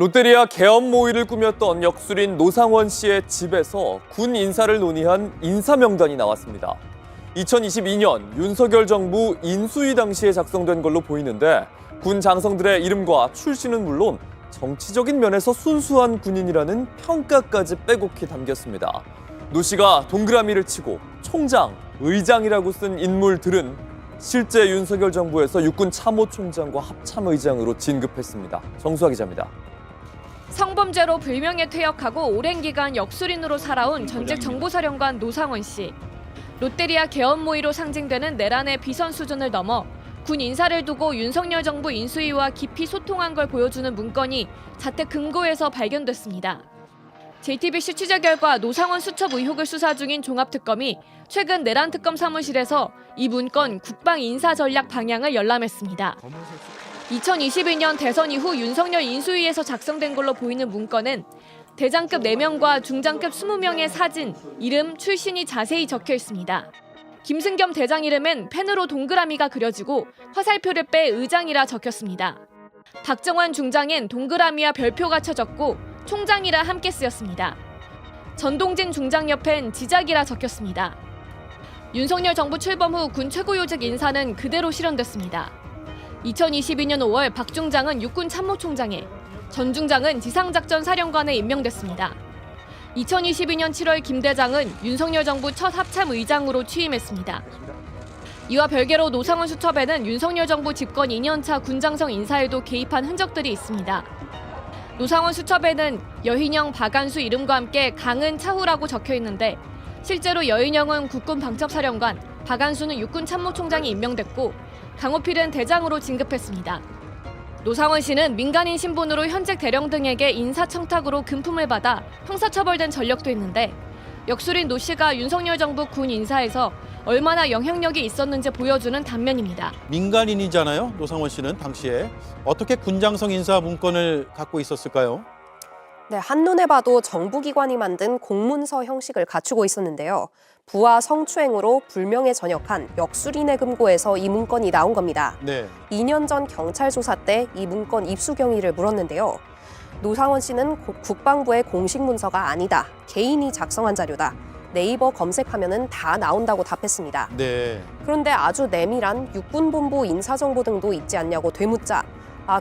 롯데리아 계엄 모의를 꾸몄던 역술인 노상원 씨의 집에서 군 인사를 논의한 인사 명단이 나왔습니다. 2022년 윤석열 정부 인수위 당시에 작성된 걸로 보이는데 군 장성들의 이름과 출신은 물론 정치적인 면에서 순수한 군인이라는 평가까지 빼곡히 담겼습니다. 노 씨가 동그라미를 치고 총장, 의장이라고 쓴 인물들은 실제 윤석열 정부에서 육군 참모총장과 합참의장으로 진급했습니다. 정수아 기자입니다. 성범죄로 불명예 퇴역하고 오랜 기간 역술인으로 살아온 전직 정보사령관 노상원 씨. 롯데리아 계엄 모의로 상징되는 내란의 비선 수준을 넘어 군 인사를 두고 윤석열 정부 인수위와 깊이 소통한 걸 보여주는 문건이 자택 금고에서 발견됐습니다. JTBC 취재 결과 노상원 수첩 의혹을 수사 중인 종합특검이 최근 내란특검 사무실에서 이 문건 국방 인사 전략 방향을 열람했습니다. 2022년 대선 이후 윤석열 인수위에서 작성된 걸로 보이는 문건은 대장급 4명과 중장급 20명의 사진, 이름, 출신이 자세히 적혀 있습니다. 김승겸 대장 이름엔 펜으로 동그라미가 그려지고 화살표를 빼 의장이라 적혔습니다. 박정환 중장엔 동그라미와 별표가 쳐졌고 총장이라 함께 쓰였습니다. 전동진 중장 옆엔 지작이라 적혔습니다. 윤석열 정부 출범 후 군 최고요직 인사는 그대로 실현됐습니다. 2022년 5월 박 중장은 육군 참모총장에, 전 중장은 지상작전사령관에 임명됐습니다. 2022년 7월 김 대장은 윤석열 정부 첫 합참의장으로 취임했습니다. 이와 별개로 노상원 수첩에는 윤석열 정부 집권 2년차 군장성 인사에도 개입한 흔적들이 있습니다. 노상원 수첩에는 여인영, 박안수 이름과 함께 강은 차후라고 적혀 있는데 실제로 여인영은 국군 방첩사령관, 박안수는 육군 참모총장이 임명됐고 강호필은 대장으로 진급했습니다. 노상원 씨는 민간인 신분으로 현직 대령 등에게 인사청탁으로 금품을 받아 형사처벌된 전력도 있는데 역술인 노 씨가 윤석열 정부 군 인사에서 얼마나 영향력이 있었는지 보여주는 단면입니다. 민간인이잖아요. 노상원 씨는 당시에 어떻게 군장성 인사 문건을 갖고 있었을까요? 네, 한눈에 봐도 정부기관이 만든 공문서 형식을 갖추고 있었는데요. 부하 성추행으로 불명예 전역한 역술인의 금고에서 이 문건이 나온 겁니다. 네. 2년 전 경찰 조사 때 이 문건 입수 경위를 물었는데요. 노상원 씨는 국방부의 공식 문서가 아니다. 개인이 작성한 자료다. 네이버 검색하면은 다 나온다고 답했습니다. 네. 그런데 아주 내밀한 육군본부 인사정보 등도 있지 않냐고 되묻자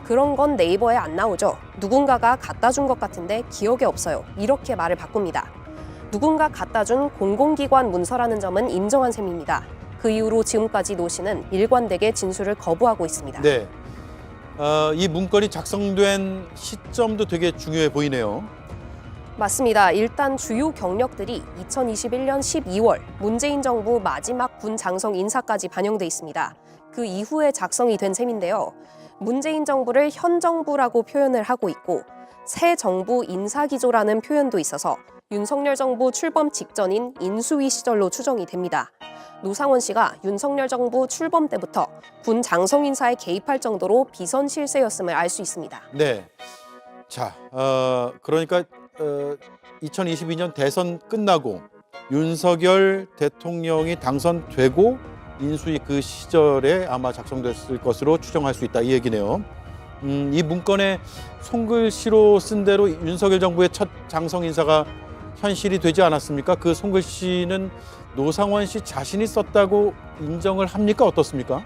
그런 건 네이버에 안 나오죠. 누군가가 갖다 준 것 같은데 기억에 없어요. 이렇게 말을 바꿉니다. 누군가 갖다 준 공공기관 문서라는 점은 인정한 셈입니다. 그 이후로 지금까지 노 씨는 일관되게 진술을 거부하고 있습니다. 네. 이 문건이 작성된 시점도 되게 중요해 보이네요. 맞습니다. 일단 주요 경력들이 2021년 12월 문재인 정부 마지막 군 장성 인사까지 반영돼 있습니다. 그 이후에 작성이 된 셈인데요. 문재인 정부를 현 정부라고 표현을 하고 있고 새 정부 인사기조라는 표현도 있어서 윤석열 정부 출범 직전인 인수위 시절로 추정이 됩니다. 노상원 씨가 윤석열 정부 출범 때부터 군 장성 인사에 개입할 정도로 비선 실세였음을 알 수 있습니다. 네. 자, 그러니까 2022년 대선 끝나고 윤석열 대통령이 당선되고 인수위 그 시절에 아마 작성됐을 것으로 추정할 수 있다 이 얘기네요. 이 문건에 손글씨로 쓴 대로 윤석열 정부의 첫 장성 인사가 현실이 되지 않았습니까? 그 손글씨는 노상원 씨 자신이 썼다고 인정을 합니까? 어떻습니까?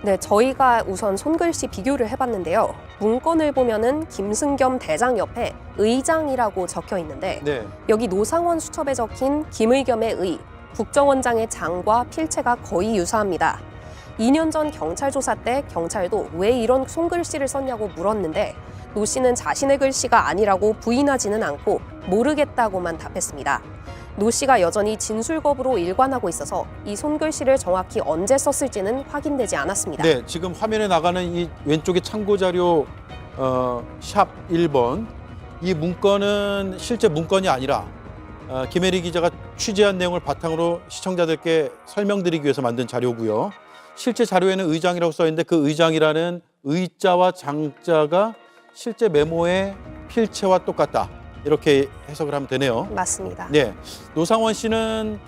네, 저희가 우선 손글씨 비교를 해봤는데요. 문건을 보면은 김승겸 대장 옆에 의장이라고 적혀 있는데 네. 여기 노상원 수첩에 적힌 김의겸의 의, 국정원장의 장과 필체가 거의 유사합니다. 2년 전 경찰 조사 때 경찰도 왜 이런 손글씨를 썼냐고 물었는데 노 씨는 자신의 글씨가 아니라고 부인하지는 않고 모르겠다고만 답했습니다. 노 씨가 여전히 진술 거부로 일관하고 있어서 이 손글씨를 정확히 언제 썼을지는 확인되지 않았습니다. 네, 지금 화면에 나가는 이 왼쪽에 참고 자료 샵 1번 이 문건은 실제 문건이 아니라 김혜리 기자가 취재한 내용을 바탕으로 시청자들께 설명드리기 위해서 만든 자료고요. 실제 자료에는 의장이라고 써 있는데 그 의장이라는 의자와 장자가 실제 메모의 필체와 똑같다. 이렇게 해석을 하면 되네요. 맞습니다. 네, 노상원 씨는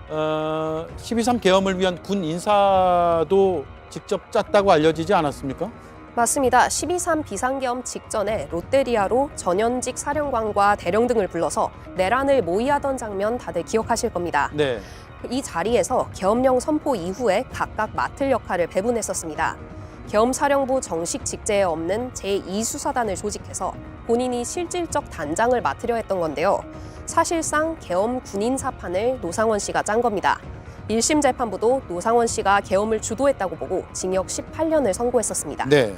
12.3 계엄을 위한 군 인사도 직접 짰다고 알려지지 않았습니까? 맞습니다. 12.3 비상계엄 직전에 롯데리아로 전현직 사령관과 대령 등을 불러서 내란을 모의하던 장면 다들 기억하실 겁니다. 네. 이 자리에서 계엄령 선포 이후에 각각 맡을 역할을 배분했었습니다. 계엄사령부 정식 직제에 없는 제2수사단을 조직해서 본인이 실질적 단장을 맡으려 했던 건데요. 사실상 계엄 군인 사판을 노상원 씨가 짠 겁니다. 1심 재판부도 노상원 씨가 계엄을 주도했다고 보고 징역 18년을 선고했었습니다. 네.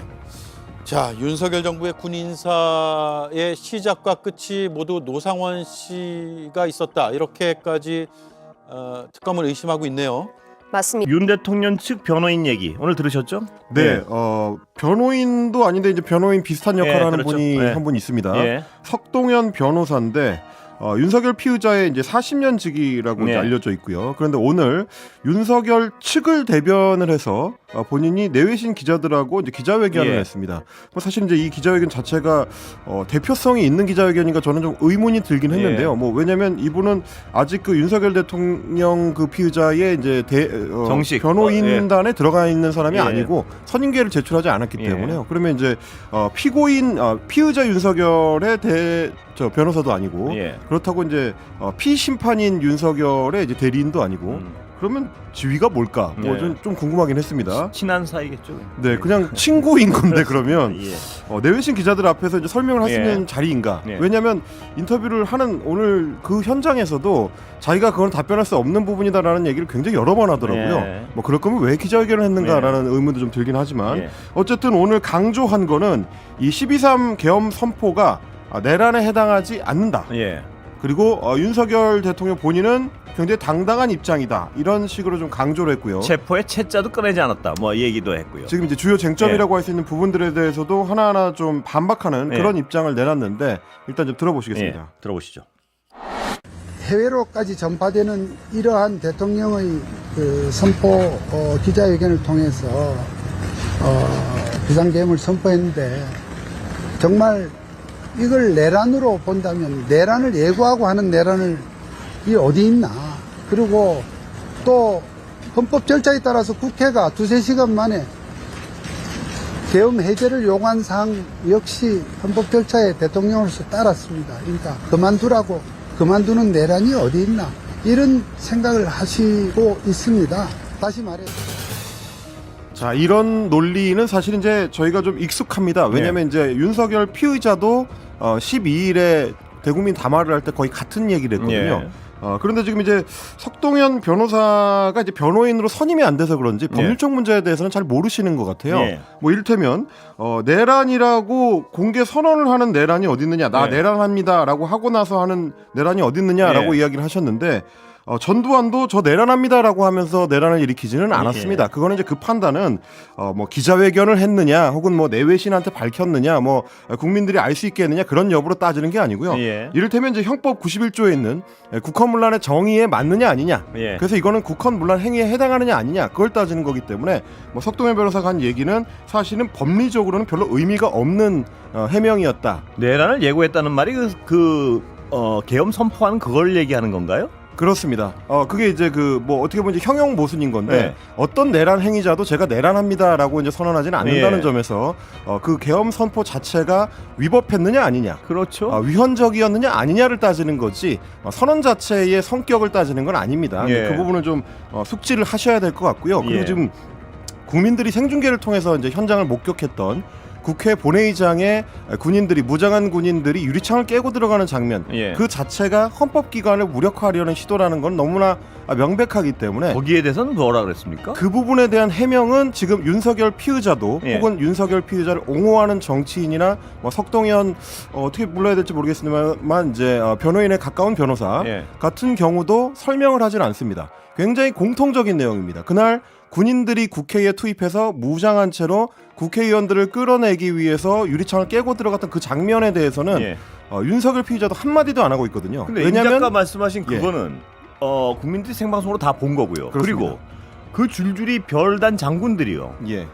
자, 윤석열 정부의 군 인사의 시작과 끝이 모두 노상원 씨가 있었다. 이렇게까지 특검을 의심하고 있네요. 맞습니다. 윤 대통령 측 변호인 얘기 오늘 들으셨죠? 네, 변호인도 아닌데 이제 변호인 비슷한 역할을 예, 하는 그렇죠. 분이 예. 한 분 있습니다. 예. 석동현 변호사인데 윤석열 피의자의 이제 40년 직이라고 이제 네. 알려져 있고요. 그런데 오늘 윤석열 측을 대변을 해서 본인이 내외신 기자들하고 이제 기자회견을 예. 했습니다. 뭐 사실 이제 이 기자회견 자체가 대표성이 있는 기자회견인가 저는 좀 의문이 들긴 했는데요. 예. 뭐 왜냐하면 이분은 아직 그 윤석열 대통령 그 피의자의 이제 정식 변호인단에 들어가 있는 사람이 예. 아니고 선임계를 제출하지 않았기 예. 때문에요. 그러면 이제 피의자 윤석열의 변호사도 아니고 예. 그렇다고 이제 피심판인 윤석열의 이제 대리인도 아니고 그러면 지위가 뭘까? 뭐 예. 좀 궁금하긴 했습니다. 친한 사이겠죠. 네, 그냥 친구인 건데 그러면 예. 내외신 기자들 앞에서 이제 설명을 할 수 예. 있는 자리인가? 예. 왜냐하면 인터뷰를 하는 오늘 그 현장에서도 자기가 그건 답변할 수 없는 부분이다라는 얘기를 굉장히 여러 번 하더라고요. 예. 뭐 그럴 거면 왜 기자회견을 했는가라는 의문도 좀 들긴 하지만 예. 어쨌든 오늘 강조한 거는 이 12.3 계엄 선포가 내란에 해당하지 않는다. 예. 그리고 윤석열 대통령 본인은 굉장히 당당한 입장이다. 이런 식으로 좀 강조를 했고요. 체포에 채자도 꺼내지 않았다. 뭐 이 얘기도 했고요. 지금 이제 주요 쟁점이라고 할 수 있는 부분들에 대해서도 하나하나 좀 반박하는 예. 그런 입장을 내놨는데 일단 좀 들어보시겠습니다. 예. 들어보시죠. 해외로까지 전파되는 이러한 대통령의 그 선포 기자회견을 통해서 비상계엄을 선포했는데 정말 이걸 내란으로 본다면 내란을 예고하고 하는 내란을 이 어디 있나. 그리고 또 헌법 절차에 따라서 국회가 2-3시간 만에 계엄 해제를 요구한 사항 역시 헌법 절차에 대통령으로서 따랐습니다. 그러니까 그만두는 내란이 어디 있나 이런 생각을 하시고 있습니다. 다시 말해서 자, 이런 논리는 사실 이제 저희가 좀 익숙합니다. 왜냐하면 이제 윤석열 피의자도 12일에 대국민 담화를 할 때 거의 같은 얘기를 했거든요. 예. 그런데 지금 이제 석동현 변호사가 이제 변호인으로 선임이 안 돼서 그런지 법률적 문제에 대해서는 잘 모르시는 것 같아요. 예. 뭐 이를테면 내란이라고 공개 선언을 하는 내란이 어디 있느냐, 나 예. 내란합니다라고 하고 나서 하는 내란이 어디 있느냐라고 예. 이야기를 하셨는데 전두환도 저 내란합니다라고 하면서 내란을 일으키지는 않았습니다. 그거는 이제 그 판단은 뭐 기자회견을 했느냐, 혹은 뭐 내외신한테 밝혔느냐, 뭐 국민들이 알 수 있게 했느냐 그런 여부로 따지는 게 아니고요. 예. 이를테면 이제 형법 91조에 있는 국헌문란의 정의에 맞느냐 아니냐. 예. 그래서 이거는 국헌문란 행위에 해당하느냐 아니냐 그걸 따지는 거기 때문에 뭐 석동현 변호사가 한 얘기는 사실은 법리적으로는 별로 의미가 없는 해명이었다. 내란을 예고했다는 말이 계엄 선포하는 그걸 얘기하는 건가요? 그렇습니다. 그게 이제 뭐 어떻게 보면 이제 형용 모순인 건데 네. 어떤 내란 행위자도 제가 내란합니다라고 이제 선언하지는 않는다는 예. 점에서 그 계엄 선포 자체가 위법했느냐 아니냐, 그렇죠. 위헌적이었느냐 아니냐를 따지는 거지 선언 자체의 성격을 따지는 건 아닙니다. 예. 그 부분은 좀 숙지를 하셔야 될 것 같고요. 그리고 예. 지금 국민들이 생중계를 통해서 이제 현장을 목격했던 국회 본회의장에 무장한 군인들이 유리창을 깨고 들어가는 장면, 예. 그 자체가 헌법기관을 무력화하려는 시도라는 건 너무나 명백하기 때문에 거기에 대해서는 뭐라 그랬습니까? 그 부분에 대한 해명은 지금 윤석열 피의자도 예. 혹은 윤석열 피의자를 옹호하는 정치인이나 뭐 석동현 어떻게 불러야 될지 모르겠습니다만 이제 변호인에 가까운 변호사 예. 같은 경우도 설명을 하진 않습니다. 굉장히 공통적인 내용입니다. 그날 군인들이 국회에 투입해서 무장한 채로 국회의원들을 끌어내기 위해서 유리창을 깨고 들어갔던 그 장면에 대해서는 예. 윤석열 피의자도 한마디도 안 하고 있거든요. 근데 임 작가 말씀하신 예. 그거는 국민들이 생방송으로 다 본 거고요. 그렇습니다. 그리고 그 줄줄이 별단 장군들이요. 예.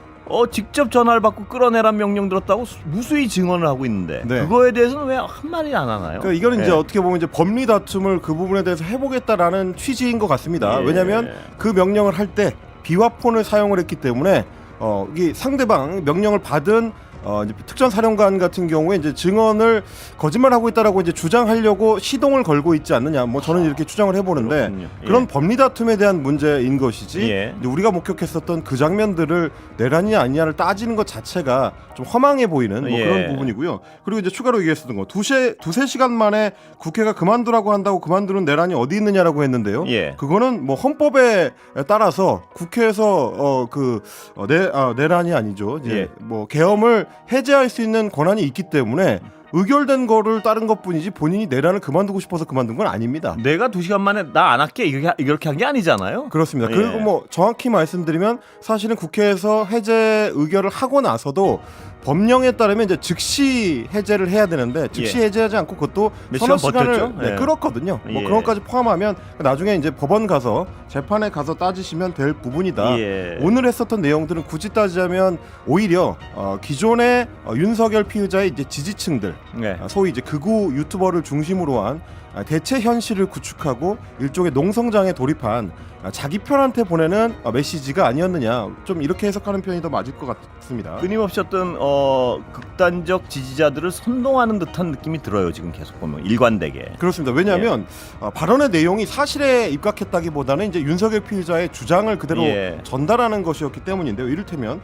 직접 전화를 받고 끌어내란 명령 들었다고 무수히 증언을 하고 있는데 네. 그거에 대해서는 왜 한마디 안 하나요? 그러니까 이거는 이제 예. 어떻게 보면 이제 법리 다툼을 그 부분에 대해서 해보겠다라는 취지인 것 같습니다. 예. 왜냐하면 그 명령을 할 때 비화폰을 사용을 했기 때문에 이 상대방 명령을 받은 이제 특전 사령관 같은 경우에 이제 증언을 거짓말하고 있다라고 이제 주장하려고 시동을 걸고 있지 않느냐. 뭐 저는 이렇게 추정을 해보는데 그렇군요. 예. 그런 법리 다툼에 대한 문제인 것이지. 예. 이제 우리가 목격했었던 그 장면들을 내란이냐 아니냐를 따지는 것 자체가 좀 허망해 보이는 뭐 예. 그런 부분이고요. 그리고 이제 추가로 얘기했었던 거 두세 시간 만에 국회가 그만두라고 한다고 그만두는 내란이 어디 있느냐라고 했는데요. 예. 그거는 뭐 헌법에 따라서 국회에서 내란이 아니죠. 이제 예. 뭐 계엄을 해제할 수 있는 권한이 있기 때문에 의결된 거를 따른 것뿐이지 본인이 내란을 그만두고 싶어서 그만둔 건 아닙니다. 내가 2시간 만에 나 안 할게 이렇게 한 게 아니잖아요. 그렇습니다. 예. 그리고 뭐 정확히 말씀드리면 사실은 국회에서 해제 의결을 하고 나서도 법령에 따르면 이제 즉시 해제를 해야 되는데 즉시 예. 해제하지 않고 그것도 몇 서너 시간 시간을 버텼죠? 예. 끌었거든요. 뭐 예. 그런 것까지 포함하면 나중에 이제 법원 가서 재판에 가서 따지시면 될 부분이다. 예. 오늘 했었던 내용들은 굳이 따지자면 오히려 기존의 윤석열 피의자의 이제 지지층들, 네. 소위 이제 극우 유튜버를 중심으로 한 대체 현실을 구축하고 일종의 농성장에 돌입한 자기 편한테 보내는 메시지가 아니었느냐, 좀 이렇게 해석하는 편이 더 맞을 것 같습니다. 끊임없이 어떤 극단적 지지자들을 선동하는 듯한 느낌이 들어요. 지금 계속 보면 일관되게. 그렇습니다. 왜냐하면 발언의 내용이 사실에 입각했다기보다는 이제 윤석열 피의자의 주장을 그대로 예. 전달하는 것이었기 때문인데요. 이를테면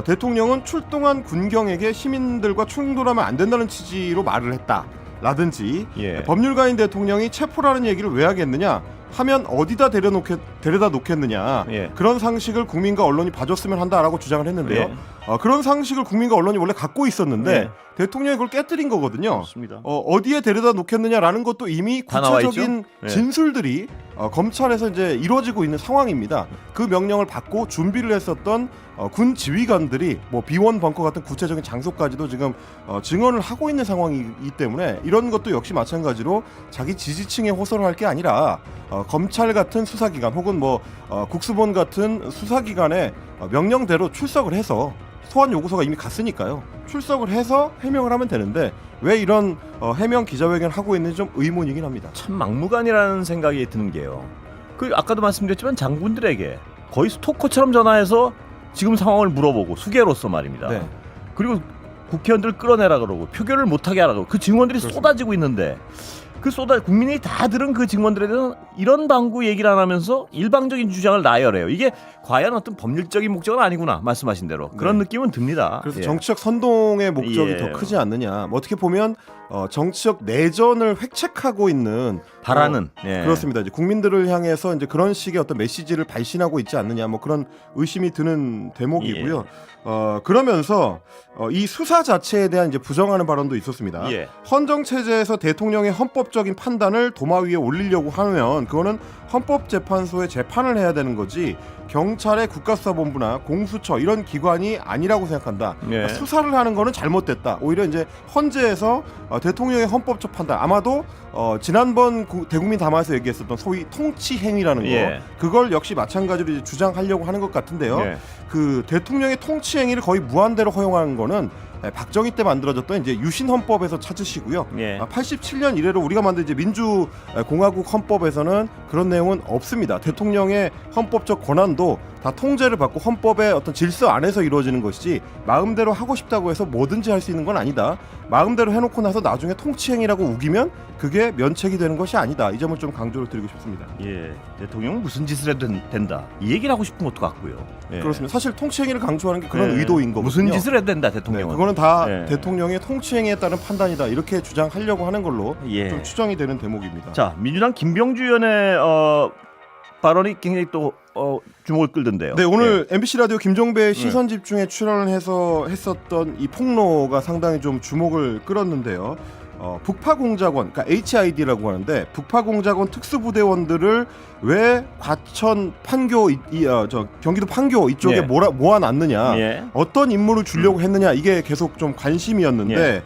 대통령은 출동한 군경에게 시민들과 충돌하면 안 된다는 취지로 말을 했다. 라든지 예. 법률가인 대통령이 체포라는 얘기를 왜 하겠느냐 하면 어디다 데려다 놓겠느냐 예. 그런 상식을 국민과 언론이 봐줬으면 한다라고 주장을 했는데요. 예. 그런 상식을 국민과 언론이 원래 갖고 있었는데 예. 대통령이 그걸 깨뜨린 거거든요. 맞습니다. 어디에 데려다 놓겠느냐라는 것도 이미 다 나와 구체적인 있죠? 예. 진술들이 검찰에서 이제 이루어지고 있는 상황입니다. 그 명령을 받고 준비를 했었던 군 지휘관들이 뭐 비원 벙커 같은 구체적인 장소까지도 지금 증언을 하고 있는 상황이기 때문에 이런 것도 역시 마찬가지로 자기 지지층에 호소를 할 게 아니라 검찰 같은 수사기관 혹은 뭐 국수본 같은 수사기관의 명령대로 출석을 해서 소환 요구서가 이미 갔으니까요. 출석을 해서 해명을 하면 되는데 왜 이런 해명 기자회견을 하고 있는지 좀 의문이긴 합니다. 참 막무가내라는 생각이 드는 게요. 그 아까도 말씀드렸지만 장군들에게 거의 스토커처럼 전화해서 지금 상황을 물어보고 수개로서 말입니다. 네. 그리고 국회의원들을 끌어내라 그러고 표결을 못하게 하라 그러고 그 증언들이 그렇습니다. 쏟아지고 있는데 국민이 다 들은 그 증언들에 대해서 이런 방구 얘기를 안 하면서 일방적인 주장을 나열해요. 이게 과연 어떤 법률적인 목적은 아니구나 말씀하신 대로 그런 네. 느낌은 듭니다. 그래서 예. 정치적 선동의 목적이 예. 더 크지 않느냐. 뭐 어떻게 보면 정치적 내전을 획책하고 있는 바라는 예. 그렇습니다. 이제 국민들을 향해서 이제 그런 식의 어떤 메시지를 발신하고 있지 않느냐. 뭐 그런 의심이 드는 대목이고요. 예. 그러면서 이 수사 자체에 대한 이제 부정하는 발언도 있었습니다. 예. 헌정 체제에서 대통령의 헌법적인 판단을 도마 위에 올리려고 하면 그거는 헌법재판소에 재판을 해야 되는 거지 경찰의 국가수사본부나 공수처 이런 기관이 아니라고 생각한다. 예. 그러니까 수사를 하는 거는 잘못됐다. 오히려 이제 헌재에서 대통령의 헌법적 판단 아마도 지난번 대국민 담화에서 얘기했었던 소위 통치행위라는 거 예. 그걸 역시 마찬가지로 이제 주장하려고 하는 것 같은데요. 예. 그 대통령의 통치행위를 거의 무한대로 허용하는 거는 박정희 때 만들어졌던 이제 유신헌법에서 찾으시고요. 예. 87년 이래로 우리가 만든 이제 민주공화국 헌법에서는 그런 내용은 없습니다. 대통령의 헌법적 권한도 다 통제를 받고 헌법의 어떤 질서 안에서 이루어지는 것이지 마음대로 하고 싶다고 해서 뭐든지 할 수 있는 건 아니다. 마음대로 해놓고 나서 나중에 통치행위라고 우기면 그게 면책이 되는 것이 아니다. 이 점을 좀 강조를 드리고 싶습니다. 예. 대통령은 무슨 짓을 해도 된다. 이 얘기를 하고 싶은 것도 같고요. 예. 그렇습니다. 사실 통치행위를 강조하는 게 그런 예. 의도인 거거든요. 무슨 짓을 해도 된다. 네, 대통령은. 그거는 다 예. 대통령의 통치행위에 따른 판단이다. 이렇게 주장하려고 하는 걸로 예. 좀 추정이 되는 대목입니다. 자, 민주당 김병주 의원의 발언이 굉장히 또 주목을 끌던데요. 네, 오늘 MBC 라디오 김종배 네. 시선 집중에 출연을 해서 했었던 이 폭로가 상당히 좀 주목을 끌었는데요. 북파공작원, 그러니까 HID라고 하는데 북파공작원 특수부대원들을 왜 과천 판교 경기도 판교 이쪽에 예. 모아놨느냐, 예. 어떤 임무를 주려고 했느냐 이게 계속 좀 관심이었는데. 예.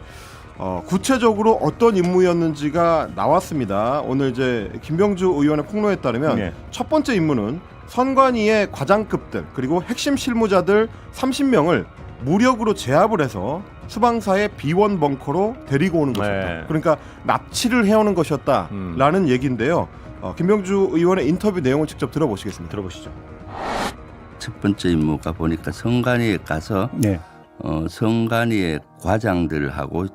구체적으로 어떤 임무였는지가 나왔습니다. 오늘 이제 김병주 의원의 폭로에 따르면 예. 첫 번째 임무는 선관위의 과장급들 그리고 핵심 실무자들 30명을 무력으로 제압을 해서 수방사의 비원 벙커로 데리고 오는 것이었다. 네. 그러니까 납치를 해오는 것이었다라는 얘기인데요. 김병주 의원의 인터뷰 내용을 직접 들어보시겠습니다. 들어보시죠. 첫 번째 임무가 보니까 성관위에 가서 네. 성관위의 과장들하고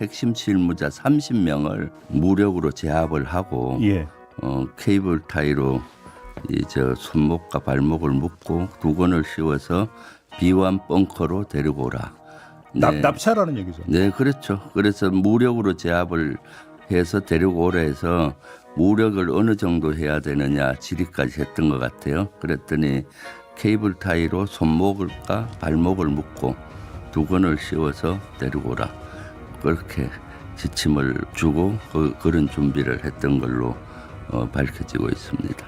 핵심 실무자 30명을 무력으로 제압을 하고 예. 케이블 타이로 저 손목과 발목을 묶고 두건을 씌워서 비완 벙커로 데리고 오라. 납치하라는 얘기죠. 네, 그렇죠. 그래서 무력으로 제압을 해서 데리고 오라 해서 무력을 어느 정도 해야 되느냐 질의까지 했던 것 같아요. 그랬더니 케이블 타이로 손목과 발목을 묶고 두건을 씌워서 데리고 오라. 그렇게 지침을 주고 그런 준비를 했던 걸로 밝혀지고 있습니다.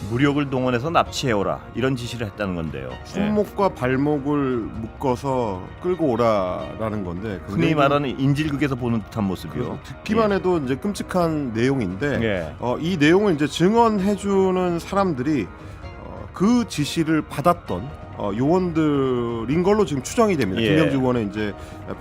무력을 동원해서 납치해오라 이런 지시를 했다는 건데요. 손목과 발목을 묶어서 끌고 오라라는 건데 흔히 말하는 인질극에서 보는 듯한 모습이요. 듣기만 해도 이제 끔찍한 내용인데 예. 이 내용을 이제 증언해주는 사람들이 그 지시를 받았던 요원들인 걸로 지금 추정이 됩니다. 예. 김경주 의원의 이제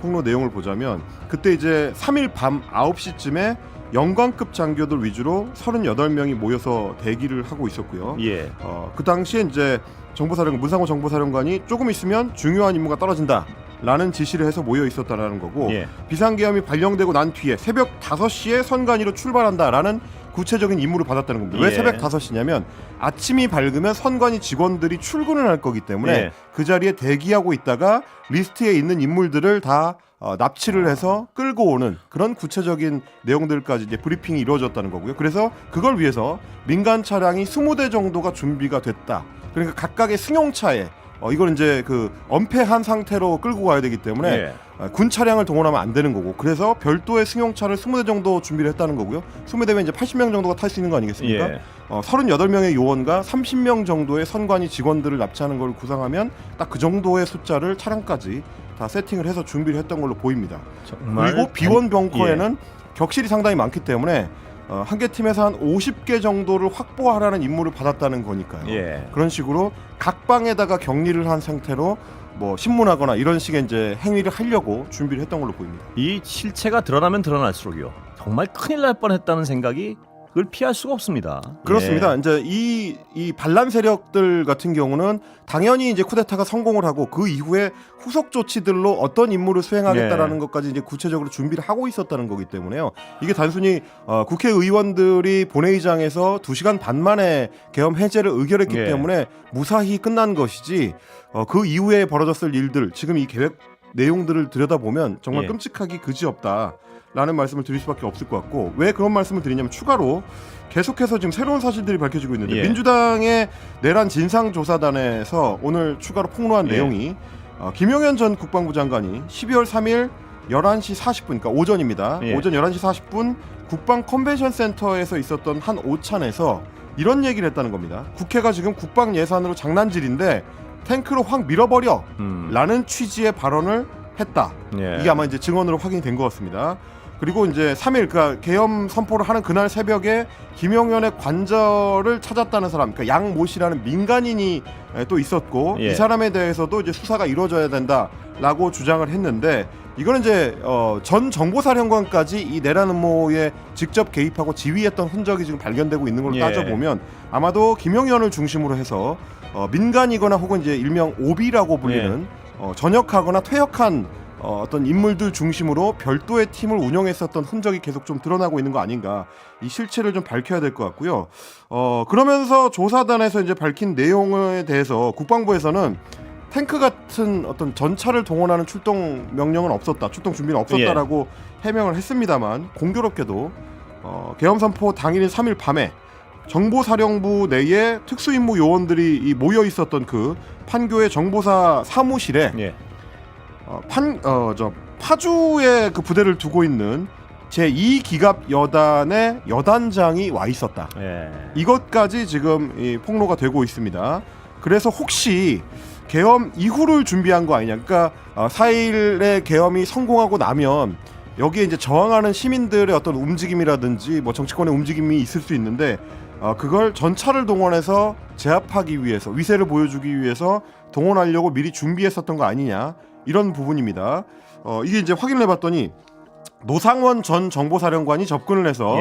폭로 내용을 보자면 그때 이제 3일 밤 9시쯤에 영관급 장교들 위주로 38명이 모여서 대기를 하고 있었고요. 예. 그 당시에 이제 정보사령관 문상호 정보사령관이 조금 있으면 중요한 임무가 떨어진다라는 지시를 해서 모여 있었다라는 거고 예. 비상계엄이 발령되고 난 뒤에 새벽 5시에 선관위로 출발한다라는 구체적인 임무를 받았다는 겁니다. 왜 예. 새벽 5시냐면 아침이 밝으면 선관위 직원들이 출근을 할 거기 때문에 예. 그 자리에 대기하고 있다가 리스트에 있는 인물들을 다 납치를 해서 끌고 오는 그런 구체적인 내용들까지 이제 브리핑이 이루어졌다는 거고요. 그래서 그걸 위해서 민간 차량이 20대 정도가 준비가 됐다. 그러니까 각각의 승용차에 이걸 이제 그 엄폐한 상태로 끌고 가야 되기 때문에 예. 군 차량을 동원하면 안 되는 거고 그래서 별도의 승용차를 20대 정도 준비를 했다는 거고요. 20대면 이제 80명 정도가 탈 수 있는 거 아니겠습니까? 예. 38명의 요원과 30명 정도의 선관위 직원들을 납치하는 걸 구상하면 딱 그 정도의 숫자를 차량까지 다 세팅을 해서 준비를 했던 걸로 보입니다. 정말 그리고 비원 벙커에는 격실이 상당히 많기 때문에 한 개 팀에서 한 50개 정도를 확보하라는 임무를 받았다는 거니까요. 예. 그런 식으로 각 방에다가 격리를 한 상태로 뭐 신문하거나 이런 식의 이제 행위를 하려고 준비를 했던 걸로 보입니다. 이 실체가 드러나면 드러날수록요 정말 큰일 날 뻔했다는 생각이 그걸 피할 수가 없습니다. 그렇습니다. 예. 이제 이 반란 세력들 같은 경우는 당연히 이제 쿠데타가 성공을 하고 그 이후에 후속 조치들로 어떤 임무를 수행하겠다라는 예. 것까지 이제 구체적으로 준비를 하고 있었다는 거기 때문에요. 이게 단순히 국회의원들이 본회의장에서 2시간 반 만에 계엄 해제를 의결했기 예. 때문에 무사히 끝난 것이지 그 이후에 벌어졌을 일들 지금 이 계획 내용들을 들여다보면 정말 예. 끔찍하기 그지없다. 라는 말씀을 드릴 수밖에 없을 것 같고 왜 그런 말씀을 드리냐면 추가로 계속해서 지금 새로운 사실들이 밝혀지고 있는데 예. 민주당의 내란 진상조사단에서 오늘 추가로 폭로한 예. 내용이 김용현 전 국방부 장관이 12월 3일 11시 40분 그러니까 오전입니다. 예. 오전 11시 40분 국방 컨벤션 센터에서 있었던 한 오찬에서 이런 얘기를 했다는 겁니다. 국회가 지금 국방 예산으로 장난질인데 탱크로 확 밀어버려 라는 취지의 발언을 했다. 예. 이게 아마 이제 증언으로 확인이 된 것 같습니다. 그리고 이제 3일 그러니까 계엄 선포를 하는 그날 새벽에 김용현의 관절을 찾았다는 사람, 그러니까 양모 씨라는 민간인이 또 있었고 예. 이 사람에 대해서도 이제 수사가 이루어져야 된다라고 주장을 했는데 이거는 이제 전 정보사령관까지 이 내란 음모에 직접 개입하고 지휘했던 흔적이 지금 발견되고 있는 걸로 예. 따져보면 아마도 김용현을 중심으로 해서 민간이거나 혹은 이제 일명 오비라고 불리는 전역하거나 퇴역한 어떤 인물들 중심으로 별도의 팀을 운영했었던 흔적이 계속 좀 드러나고 있는 거 아닌가. 이 실체를 좀 밝혀야 될 것 같고요. 그러면서 조사단에서 이제 밝힌 내용에 대해서 국방부에서는 탱크 같은 어떤 전차를 동원하는 출동 명령은 없었다. 출동 준비는 없었다라고 해명을 했습니다만 공교롭게도 계엄 선포 당일인 3일 밤에 정보사령부 내에 특수임무 요원들이 모여 있었던 그 판교의 정보사 사무실에 예. 파주에 그 부대를 두고 있는 제2기갑 여단의 여단장이 와 있었다. 예. 이것까지 지금 폭로가 되고 있습니다. 그래서 혹시 계엄 이후를 준비한 거 아니냐. 그러니까 4일의 계엄이 성공하고 나면 여기에 이제 저항하는 시민들의 어떤 움직임이라든지 뭐 정치권의 움직임이 있을 수 있는데 그걸 전차를 동원해서 제압하기 위해서 위세를 보여주기 위해서 동원하려고 미리 준비했었던 거 아니냐. 이런 부분입니다. 이게 이제 확인을 해봤더니 노상원 전 정보사령관이 접근을 해서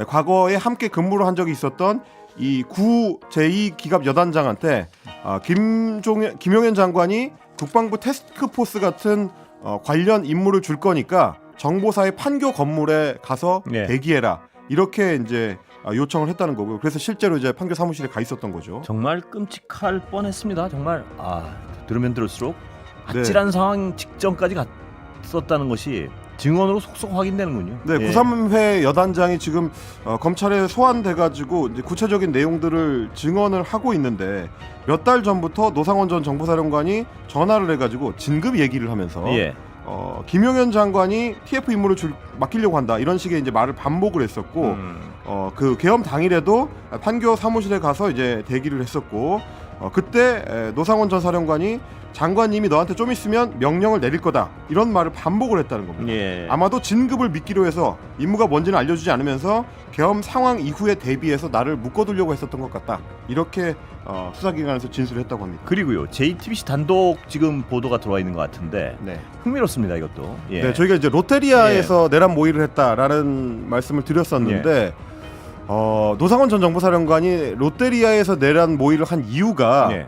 과거에 함께 근무를 한 적이 있었던 이 구 제2기갑 여단장한테 김용현 장관이 국방부 태스크포스 같은 관련 임무를 줄 거니까 정보사의 판교 건물에 가서 네. 대기해라. 이렇게 이제 요청을 했다는 거고요. 그래서 실제로 이제 판교 사무실에 가 있었던 거죠. 정말 끔찍할 뻔했습니다. 정말 들으면 들을수록 아찔한 상황 직전까지 갔었다는 것이 증언으로 속속 확인되는군요. 네, 예. 93회 여단장이 지금 검찰에 소환돼가지고 이제 구체적인 내용들을 증언을 하고 있는데 몇 달 전부터 노상원 전 정보사령관이 전화를 해가지고 진급 얘기를 하면서 예. 김용현 장관이 TF 임무를 맡기려고 한다 이런 식의 이제 말을 반복을 했었고 그 계엄 당일에도 판교 사무실에 가서 이제 대기를 했었고 그때 노상원 전 사령관이 장관님이 너한테 좀 있으면 명령을 내릴 거다 이런 말을 반복을 했다는 겁니다. 예. 아마도 진급을 믿기로 해서 임무가 뭔지는 알려주지 않으면서 계엄 상황 이후에 대비해서 나를 묶어두려고 했었던 것 같다 이렇게 수사기관에서 진술을 했다고 합니다. 그리고요 JTBC 단독 지금 보도가 들어와 있는 것 같은데 네. 흥미롭습니다 이것도. 예. 네, 저희가 이제 롯데리아에서 내란 모의를 했다라는 말씀을 드렸었는데 노상원 전 정보사령관이 롯데리아에서 내란 모의를 한 이유가 예.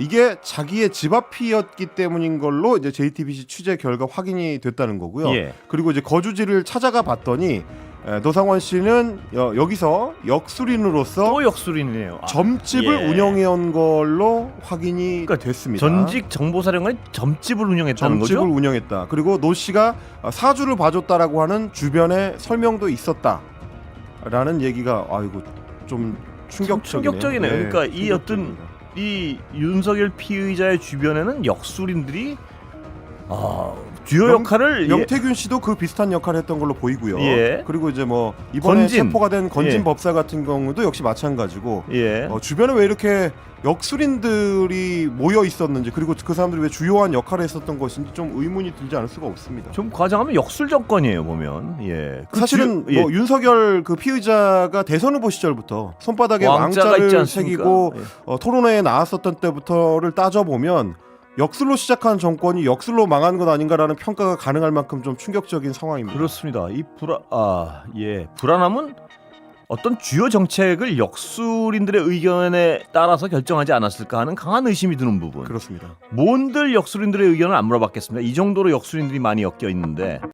이게 자기의 집 앞이었기 때문인 걸로 이제 JTBC 취재 결과 확인이 됐다는 거고요. 예. 그리고 이제 거주지를 찾아가 봤더니 노상원 씨는 여기서 역술인으로서 또 역술이네요. 점집을 예. 운영해온 걸로 확인이 그러니까 됐습니다. 전직 정보사령관이 점집을 운영했다는 점집을 거죠? 운영했다. 그리고 노 씨가 사주를 봐줬다라고 하는 주변에 설명도 있었다라는 얘기가 아이고 좀 충격적이네요. 그러니까 이 충격적입니다. 어떤 이 윤석열 피의자의 주변에는 역술인들이 주요 역할을 명태균 씨도 그 비슷한 역할을 했던 걸로 보이고요. 예. 그리고 이제 뭐 이번에 건진. 체포가 된 건진 예. 법사 같은 경우도 역시 마찬가지고 예. 주변에 왜 이렇게 역술인들이 모여 있었는지 그리고 그 사람들이 왜 주요한 역할을 했었던 것인지 좀 의문이 들지 않을 수가 없습니다. 좀 과장하면 역술 정권이에요 보면. 예. 그 사실은 예. 뭐 윤석열 그 피의자가 대선 후보 시절부터 손바닥에 왕자가 있지 왕자를 않습니까? 새기고 예. 토론회에 나왔었던 때부터를 따져보면 역술로 시작한 정권이 역술로 망한 것 아닌가라는 평가가 가능할 만큼 좀 충격적인 상황입니다. 그렇습니다. 이 불안함은 어떤 주요 정책을 역술인들의 의견에 따라서 결정하지 않았을까 하는 강한 의심이 드는 부분. 그렇습니다. 뭔들 역술인들의 의견을 안 물어봤겠습니다. 이 정도로 역술인들이 많이 엮여 있는데